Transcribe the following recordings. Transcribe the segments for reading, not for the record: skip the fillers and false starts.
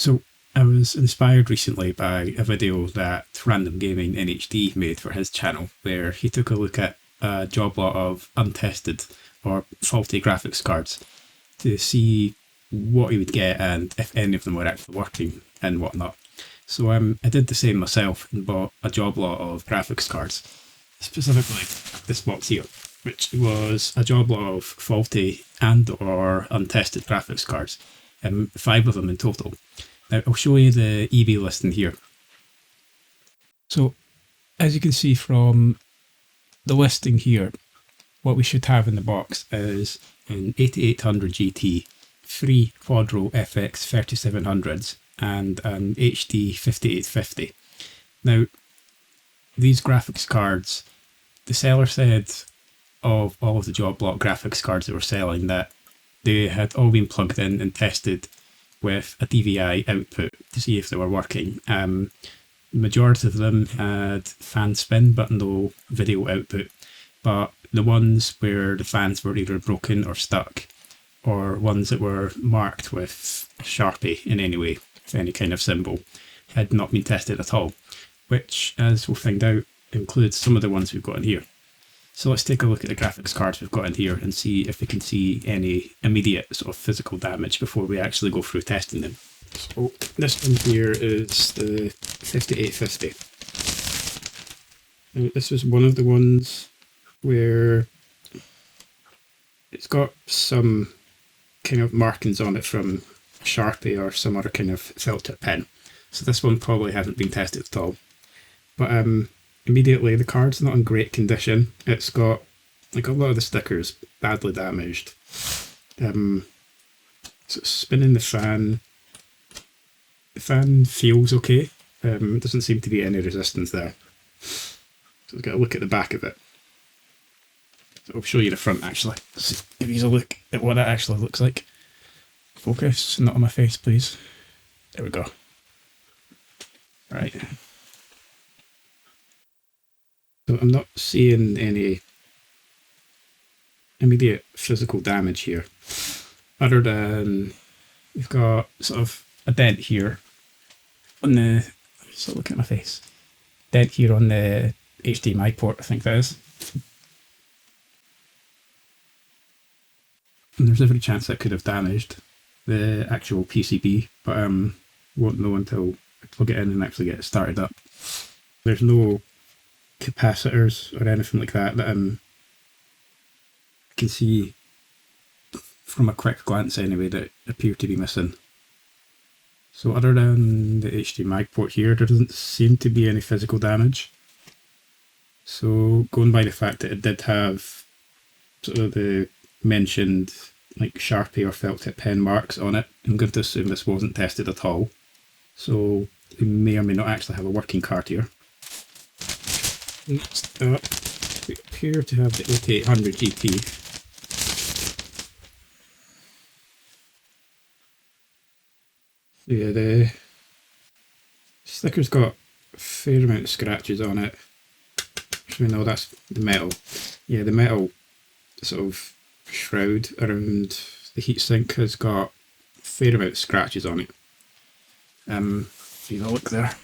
So I was inspired recently by a video that RandomGamingInHD made for his channel, where he took a look at a job lot of untested or faulty graphics cards to see what he would get and if any of them were actually working and whatnot. So I did the same myself and bought a job lot of graphics cards, specifically this box here, which was a job lot of faulty and or untested graphics cards, 5 of them in total. Now I'll show you the eBay listing here. So as you can see from the listing here, what we should have in the box is an 8800 GT, 3 Quadro FX 3700s and an HD 5850. Now these graphics cards, the seller said of all of the job lot graphics cards they were selling that they had all been plugged in and tested with a DVI output to see if they were working. The majority of them had fan spin but no video output, but the ones where the fans were either broken or stuck, or ones that were marked with a Sharpie in any way, with any kind of symbol, had not been tested at all, which, as we'll find out, includes some of the ones we've got in here. So let's take a look at the graphics cards we've got in here and see if we can see any immediate sort of physical damage before we actually go through testing them. So this one here is the 5850. Now, this was one of the ones where it's got some kind of markings on it from a Sharpie or some other kind of felt tip pen. So this one probably hasn't been tested at all. But immediately the card's not in great condition. It's got like a lot of the stickers badly damaged. So it's spinning the fan. The fan feels okay. It doesn't seem to be any resistance there. So let's get a look at the back of it. So I'll show you the front actually. Let's give you a look at what that actually looks like. Focus, not on my face please. There we go. Right. So I'm not seeing any immediate physical damage here, other than we've got sort of a dent here on the, so look at my face, dent here on the HDMI port, I think that is. And there's every chance that could have damaged the actual PCB, but won't know until I plug it in and actually get it started up. There's no capacitors or anything like that that I can see from a quick glance anyway that appear to be missing. So other than the HDMI port here, there doesn't seem to be any physical damage. So going by the fact that it did have sort of the mentioned like Sharpie or felt tip pen marks on it, I'm going to assume this wasn't tested at all. So we may or may not actually have a working card here. Next up, we appear to have the 8800 GT. Yeah, the sticker's got a fair amount of scratches on it. So we know that's the metal. Yeah, the metal sort of shroud around the heatsink has got a fair amount of scratches on it. If you have a look there.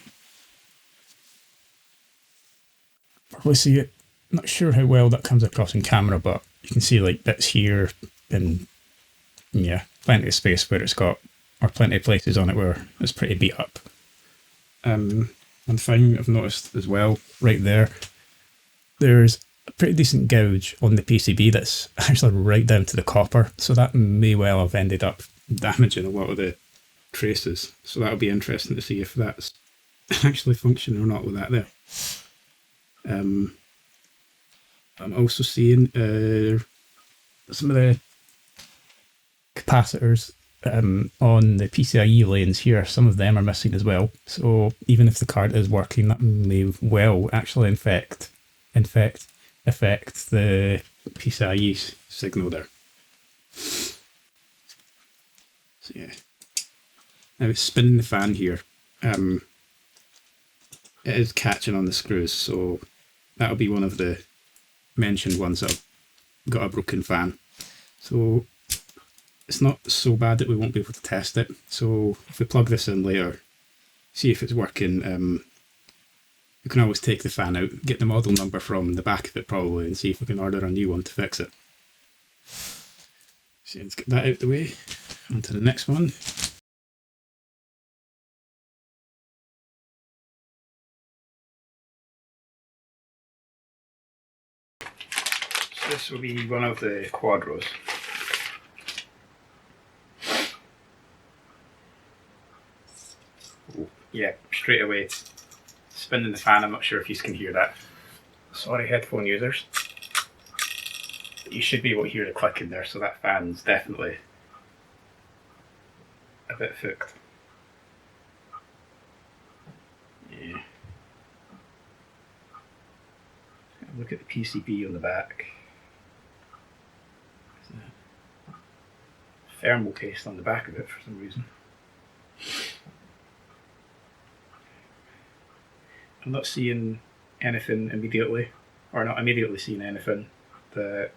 Probably see it. Not sure how well that comes across in camera, but you can see like bits here and yeah, plenty of space where it's got, or plenty of places on it where it's pretty beat up. One thing I've noticed as well, right there, there's a pretty decent gouge on the PCB that's actually right down to the copper, so that may well have ended up damaging a lot of the traces. So that'll be interesting to see if that's actually functioning or not with that there. I'm also seeing some of the capacitors on the PCIe lanes here. Some of them are missing as well. So even if the card is working, that may well actually affect the PCIe signal there. So yeah. Now it's spinning the fan here. It is catching on the screws, so that'll be one of the mentioned ones that have got a broken fan. So it's not so bad that we won't be able to test it. So if we plug this in later, see if it's working, we can always take the fan out, get the model number from the back of it probably, and see if we can order a new one to fix it. So let's get that out of the way. On to the next one. So this will be one of the Quadros. Oh, yeah, straight away spinning the fan. I'm not sure if you can hear that. Sorry, headphone users. You should be able to hear the click in there, so that fan's definitely a bit hooked. Yeah. Look at the PCB on the back. There's a thermal paste on the back of it for some reason. I'm not seeing anything immediately, or not immediately seeing anything that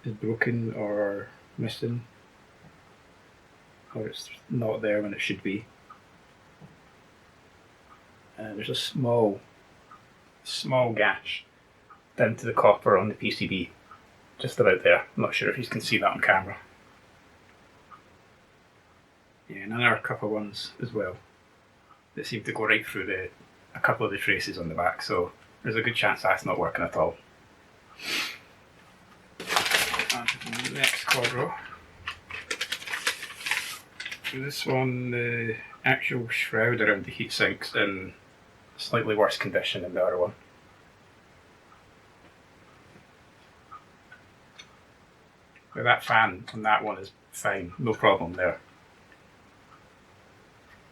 is broken or missing, or it's not there when it should be. There's a small gash down to the copper on the PCB, just about there. I'm not sure if you can see that on camera. Yeah, and there are a couple of ones as well that seem to go right through a couple of the traces on the back, so there's a good chance that's not working at all. And the next Quadro. This one, the actual shroud around the heatsink's in slightly worse condition than the other one. But that fan on that one is fine, no problem there.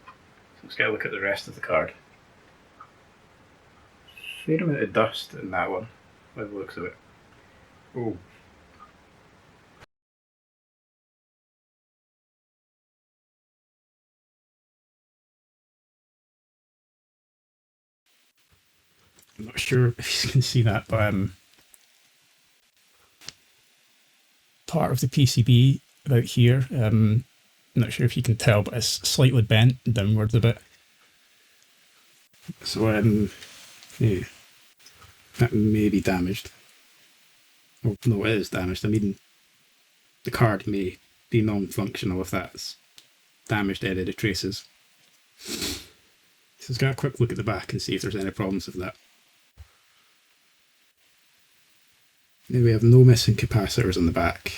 So let's get a look at the rest of the card. Fair amount of dust in that one, by the looks of it. Oh. I'm not sure if you can see that, but part of the PCB about here, I'm not sure if you can tell, but it's slightly bent downwards a bit. So yeah, that may be damaged. Oh no, it is damaged. I mean, the card may be non-functional if that's damaged any of the traces. So let's get a quick look at the back and see if there's any problems with that. Now we have no missing capacitors on the back,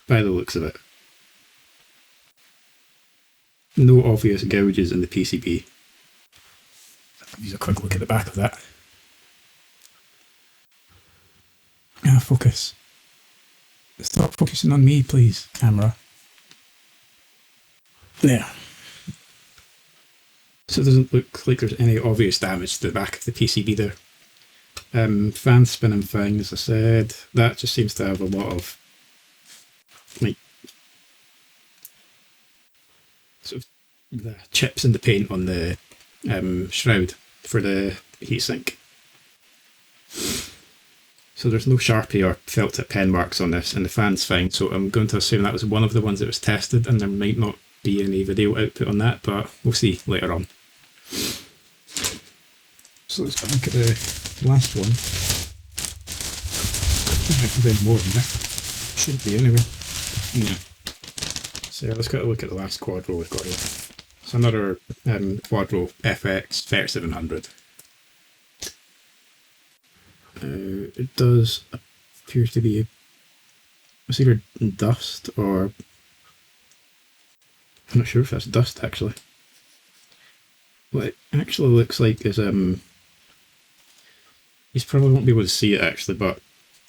by the looks of it. No obvious gouges in the PCB. Use a quick look at the back of that. Focus. Stop focusing on me, please, camera. There. So it doesn't look like there's any obvious damage to the back of the PCB there. Fan spinning thing, as I said, that just seems to have a lot of like sort of the chips in the paint on the shroud for the heatsink. So there's no Sharpie or felt tip pen marks on this, and the fan's fine. So I'm going to assume that was one of the ones that was tested, and there might not be any video output on that, but we'll see later on. So let's look at the last one. There's more than that. Should be anyway. Yeah. So let's get a look at the last Quadro we've got here. It's another Quadro FX 3700. It does appear to be it's either dust or I'm not sure if that's dust actually. What it actually looks like is you probably won't be able to see it actually, but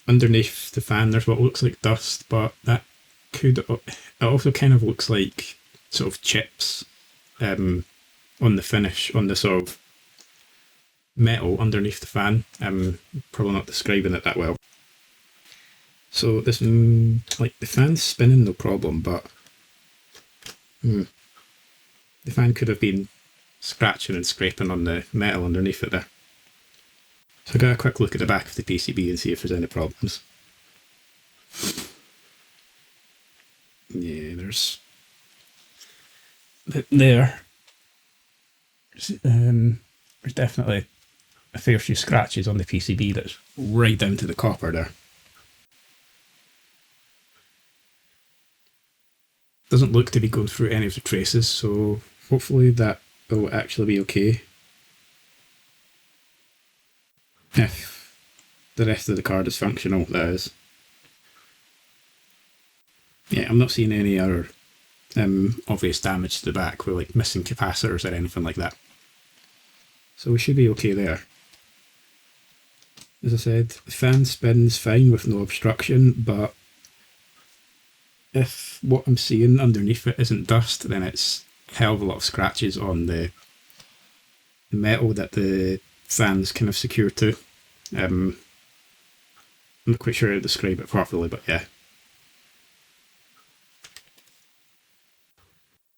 underneath the fan there's what looks like dust, but that could it also kind of looks like sort of chips on the finish, on the sort of metal underneath the fan. I'm probably not describing it that well. So this, like the fan's spinning no problem, but the fan could have been scratching and scraping on the metal underneath it there. So I got a quick look at the back of the PCB and see if there's any problems. there's there's definitely a fair few scratches on the PCB that's right down to the copper there. Doesn't look to be going through any of the traces, so hopefully that will actually be okay. If the rest of the card is functional, that is. Yeah, I'm not seeing any other obvious damage to the back with like missing capacitors or anything like that. So we should be okay there. As I said, the fan spins fine with no obstruction, but if what I'm seeing underneath it isn't dust, then it's a hell of a lot of scratches on the metal that the fan's kind of secure to. I'm not quite sure how to describe it properly, but yeah.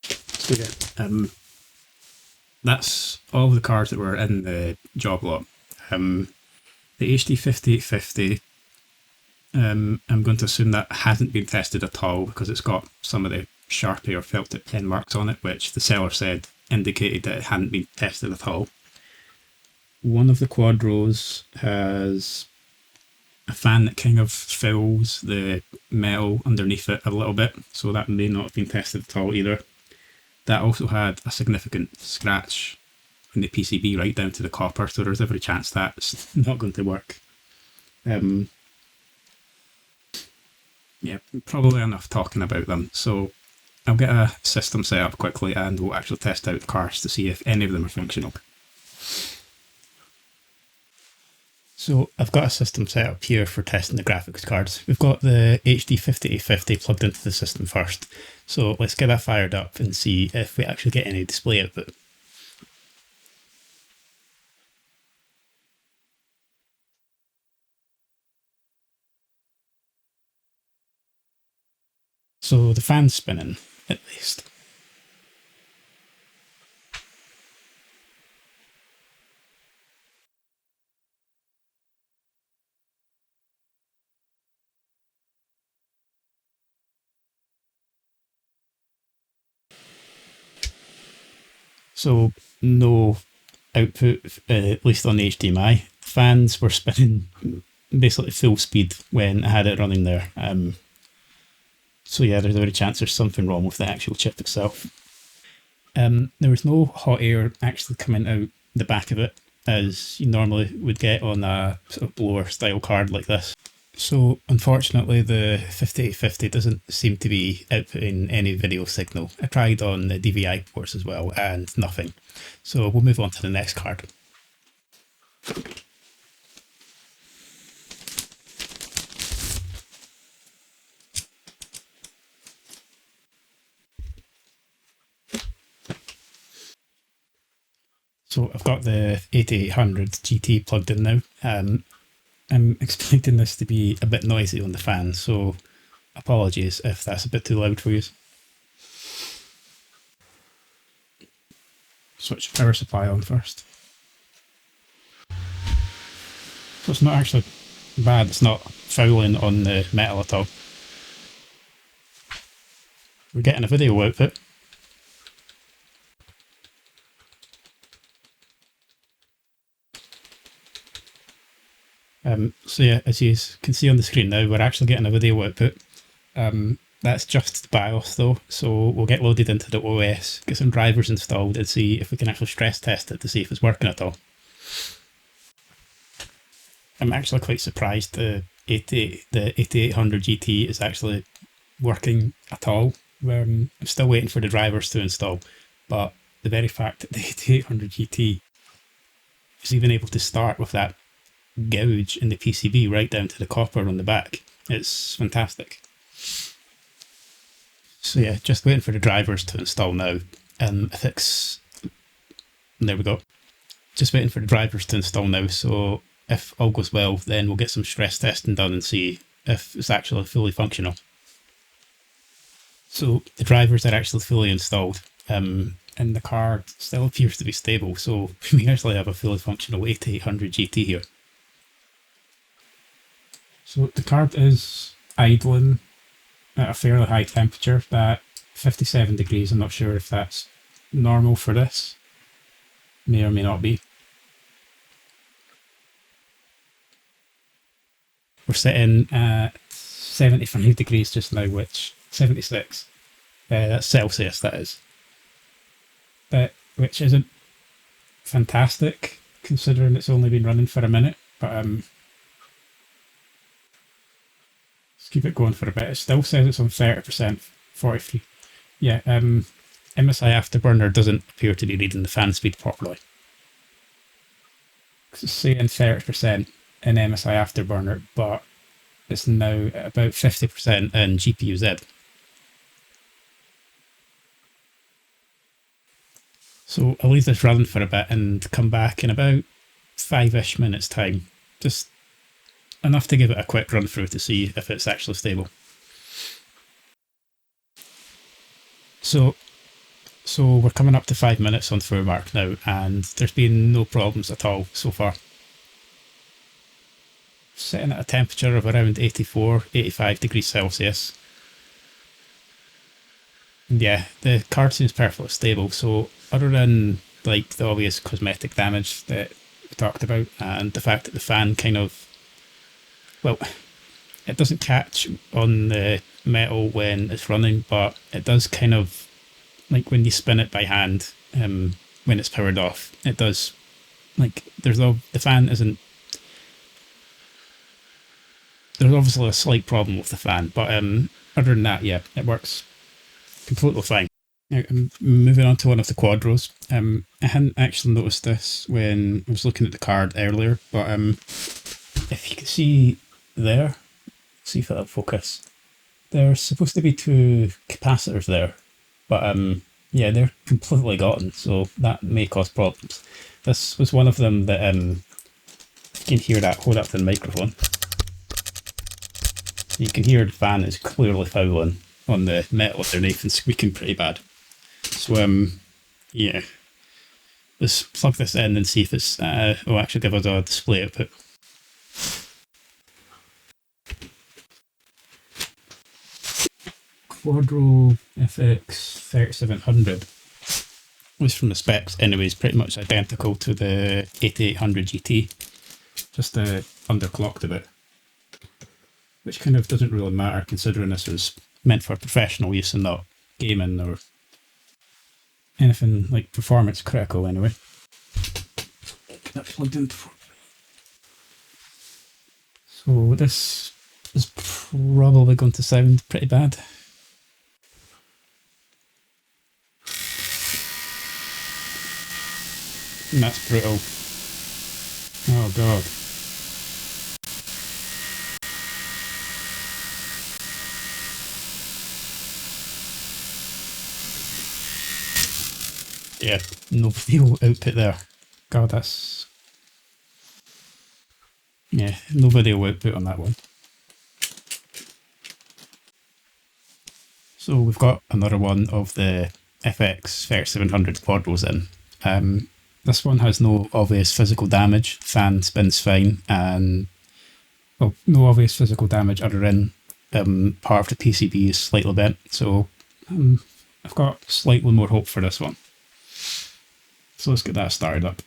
So yeah, that's all the cards that were in the job lot. The HD 5850, I'm going to assume that hasn't been tested at all because it's got some of the Sharpie or felt tip pen marks on it, which the seller said indicated that it hadn't been tested at all. One of the Quadros has a fan that kind of fills the metal underneath it a little bit, so that may not have been tested at all either. That also had a significant scratch in the PCB right down to the copper, so there's every chance that's not going to work. Yeah, probably enough talking about them. So I'll get a system set up quickly and we'll actually test out the cards to see if any of them are functional. So I've got a system set up here for testing the graphics cards. We've got the HD 5850 plugged into the system first. So let's get that fired up and see if we actually get any display output. So the fan's spinning, at least. So no output, at least on the HDMI. Fans were spinning basically full speed when I had it running there. So yeah, there's a very chance there's something wrong with the actual chip itself. There was no hot air actually coming out the back of it, as you normally would get on a sort of blower style card like this. So unfortunately the 5850 doesn't seem to be outputting any video signal. I tried on the DVI ports as well and nothing. So we'll move on to the next card. So I've got the 8800 GT plugged in now. I'm expecting this to be a bit noisy on the fan, so apologies if that's a bit too loud for you. Switch power supply on first. So it's not actually bad, it's not fouling on the metal at all. We're getting a video output. So yeah, as you can see on the screen now, we're actually getting a video output. That's just the BIOS though, so we'll get loaded into the OS, get some drivers installed and see if we can actually stress test it to see if it's working at all. I'm actually quite surprised the 8800 GT is actually working at all. I'm still waiting for the drivers to install, but the very fact that the 8800 GT is even able to start with that gouge in the PCB right down to the copper on the back, it's fantastic. So yeah, just waiting for the drivers to install now. There we go. Just waiting for the drivers to install now, so if all goes well, then we'll get some stress testing done and see if it's actually fully functional. So the drivers are actually fully installed, and the card still appears to be stable, so we actually have a fully functional 8800 GT here. So the card is idling at a fairly high temperature that 57 degrees. I'm not sure if that's normal for this. May or may not be. We're sitting at 75 degrees just now, which 76. That's Celsius, that is. But which isn't fantastic considering it's only been running for a minute. But let's keep it going for a bit. It still says it's on 30%, 43. Yeah, MSI Afterburner doesn't appear to be reading the fan speed properly. It's saying 30% in MSI Afterburner, but it's now at about 50% in GPU-Z. So I'll leave this running for a bit and come back in about 5-ish minutes time. Just enough to give it a quick run through to see if it's actually stable. So we're coming up to 5 minutes on through mark now, and there's been no problems at all so far. Sitting at a temperature of around 84, 85 degrees Celsius. And yeah, the card seems perfectly stable. So other than like the obvious cosmetic damage that we talked about, and the fact that the fan kind of, well, it doesn't catch on the metal when it's running, but it does kind of, like when you spin it by hand, when it's powered off, it does, like, the fan isn't, there's obviously a slight problem with the fan, but other than that, yeah, it works completely fine. Now, I'm moving on to one of the Quadros. I hadn't actually noticed this when I was looking at the card earlier, but if you can see there, see if it'll focus. There's supposed to be two capacitors there, but yeah, they're completely gone, so that may cause problems. This was one of them that you can hear that. Hold up to the microphone. You can hear the fan is clearly fouling on the metal underneath and squeaking pretty bad. So yeah, let's plug this in and see if it's will actually give us a display output. Quadro FX 3700 was from the specs anyways, pretty much identical to the 8800 GT, just underclocked a bit, which kind of doesn't really matter considering this was meant for professional use and not gaming or anything like performance critical anyway. Get that plugged in before. So this is probably going to sound pretty bad. And that's brutal. Oh god. Yeah, no video output there. God, that's... yeah, no video output on that one. So we've got another one of the FX 3700 Quadros in. This one has no obvious physical damage, fan spins fine, and well, no obvious physical damage other than part of the PCB is slightly bent, so I've got slightly more hope for this one. So let's get that started up.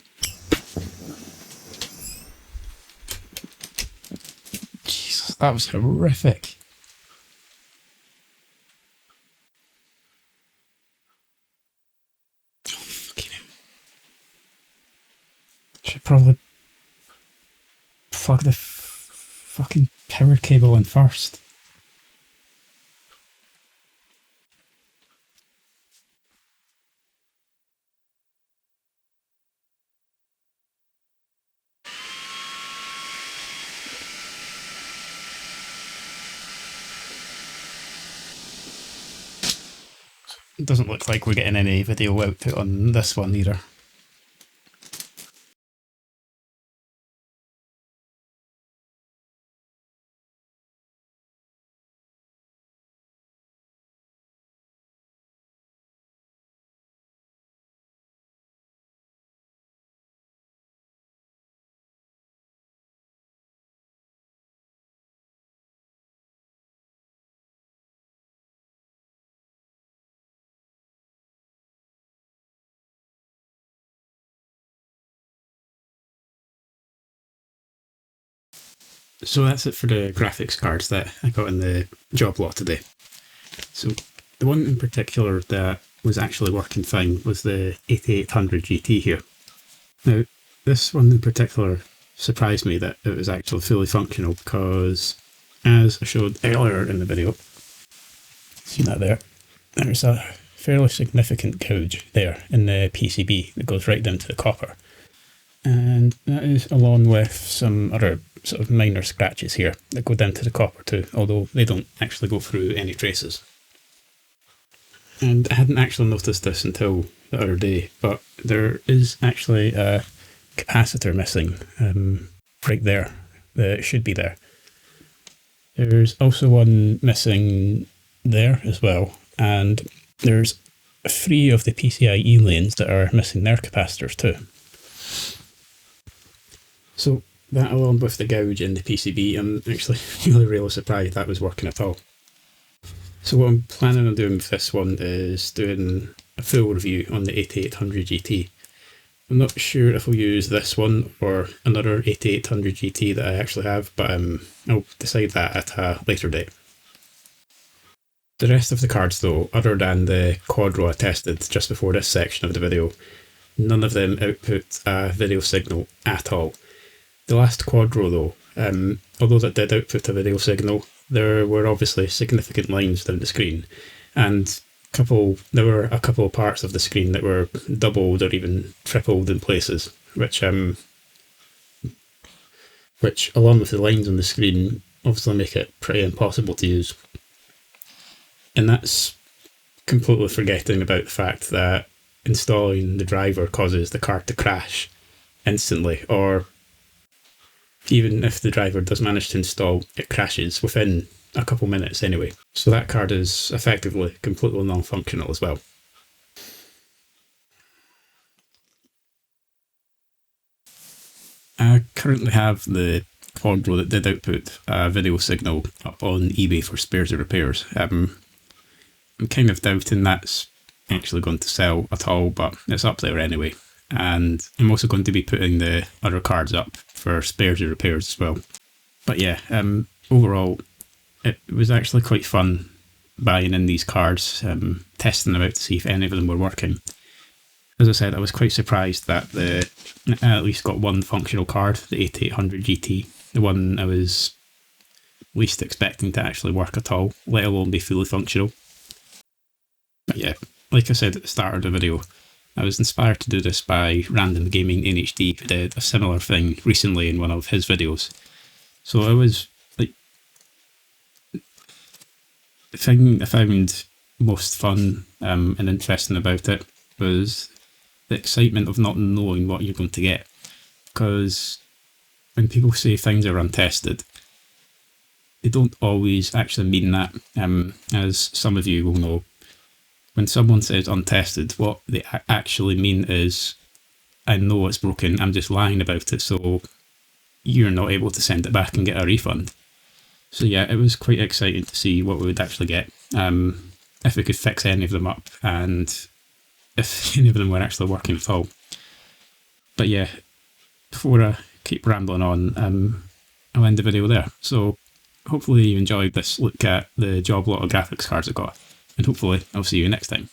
Jesus, that was horrific. Should probably plug the fucking power cable in first. It doesn't look like we're getting any video output on this one either. So that's it for the graphics cards that I got in the job lot today. So the one in particular that was actually working fine was the 8800 GT here. Now, this one in particular surprised me that it was actually fully functional because, as I showed earlier in the video, see that there? There's a fairly significant gouge there in the PCB that goes right down to the copper. And that is along with some other sort of minor scratches here that go down to the copper too, although they don't actually go through any traces. And I hadn't actually noticed this until the other day, but there is actually a capacitor missing right there that should be there. There's also one missing there as well, and there's 3 of the PCIe lanes that are missing their capacitors too. So that, along with the gouge in the PCB, I'm actually really surprised that was working at all. So what I'm planning on doing with this one is doing a full review on the 8800 GT. I'm not sure if I'll use this one or another 8800 GT that I actually have, but I'll decide that at a later date. The rest of the cards though, other than the Quadro I tested just before this section of the video, none of them output a video signal at all. The last Quadro though, although that did output a video signal, there were obviously significant lines down the screen, and there were a couple of parts of the screen that were doubled or even tripled in places, which along with the lines on the screen obviously make it pretty impossible to use. And that's completely forgetting about the fact that installing the driver causes the card to crash instantly, or even if the driver does manage to install, it crashes within a couple minutes anyway. So that card is effectively completely non-functional as well. I currently have the Quadro that did output a video signal up on eBay for spares or repairs. I'm kind of doubting that's actually going to sell at all, but it's up there anyway. And I'm also going to be putting the other cards up for spares or repairs as well. But yeah, overall, it was actually quite fun buying in these cards, testing them out to see if any of them were working. As I said, I was quite surprised that I at least got one functional card, the 8800 GT, the one I was least expecting to actually work at all, let alone be fully functional. But yeah, like I said at the start of the video, I was inspired to do this by RandomGamingInHD, who did a similar thing recently in one of his videos. So I was like, the thing I found most fun and interesting about it was the excitement of not knowing what you're going to get. Because when people say things are untested, they don't always actually mean that. As some of you will know, when someone says untested, what they actually mean is, I know it's broken, I'm just lying about it, so you're not able to send it back and get a refund. So yeah, it was quite exciting to see what we would actually get, if we could fix any of them up, and if any of them were actually working at all. But yeah, before I keep rambling on, I'll end the video there. So hopefully you enjoyed this look at the job lot of graphics cards I got, and hopefully I'll see you next time.